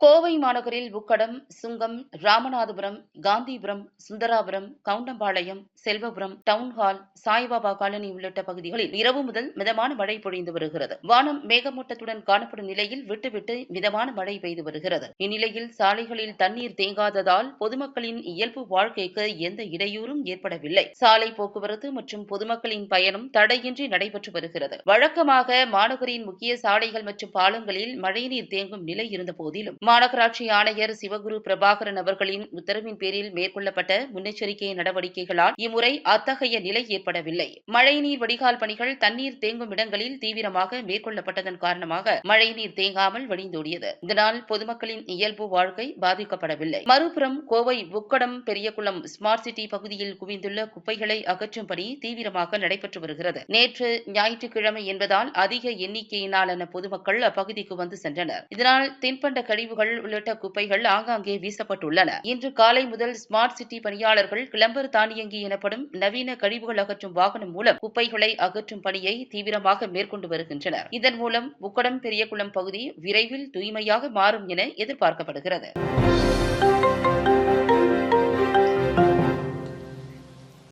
கோவை மாநகரில் உக்கடம், சுங்கம், Ramanathapuram, Gandhipuram, Sundarapuram, Goundampalayam, Selvapuram, town hall, Saibaba colony உள்ளிட்ட பகுதிகளில் இரவு முதல் மிதமான மழை பொழிந்து வருகிறது. வானம் மேகமூட்டத்துடன் காணப்படும் நிலையில் விட்டுவிட்டு மிதமான மழை பெய்து வருகிறது. இந்நிலையில் சாலைகளில் தண்ணீர் தேங்காததால் பொதுமக்களின் இயல்பு வாழ்க்கைக்கு எந்த இடையூறும் ஏற்படவில்லை. சாலை போக்குவரத்து மற்றும் பொதுமக்களின் பயணம் தடையின்றி நடைபெற்று வருகிறது. வழக்கமாக மாநகரின் முக்கிய சாலைகள் மற்றும் பாலங்களில் மழைநீர் தேங்கும் நிலை இருந்த போதிலும் மாநகராட்சி ஆணையர் சிவகுரு பிரபாகரன் அவர்களின் உத்தரவின் பேரில் மேற்கொள்ளப்பட்ட முன்னெச்சரிக்கை நடவடிக்கைகளால் இம்முறை அத்தகைய நிலை ஏற்படவில்லை. மழைநீர் வடிகால் பணிகள் தண்ணீர் தேங்கும் இடங்களில் தீவிரமாக மேற்கொள்ளப்பட்டதன் காரணமாக மழைநீர் தேங்காமல் வழிந்தோடியது. இதனால் பொதுமக்களின் இயல்பு வாழ்க்கை பாதிக்கப்படவில்லை. மறுபுறம் கோவை உக்கடம் பெரியகுளம் ஸ்மார்ட் சிட்டி பகுதியில் குவிந்துள்ள குப்பைகளை அகற்றும் பணி தீவிரமாக நடைபெற்று வருகிறது. நேற்று ஞாயிற்றுக்கிழமை என்பதால் அதிக எண்ணிக்கையிலான பொதுமக்கள் அப்பகுதிக்கு வந்து சென்றனர். இதனால் தின்பண்ட கழிவுகள் உள்ளிட்ட குப்பைகள் ஆங்காங்கே வீசப்பட்டுள்ளன. இன்று காலை முதல் ஸ்மார்ட் சிட்டி பணியாளர்கள் கிளம்பர் தானியங்கி எனப்படும் நவீன கழிவுகள் அகற்றும் வாகனம் மூலம் குப்பைகளை அகற்றும் பணியை தீவிரமாக மேற்கொண்டு வருகின்றனர். இதன் மூலம் உக்கடம் பெரியகுளம் பகுதி விரைவில் தூய்மையாக மாறும் என எதிர்பார்க்கப்படுகிறது.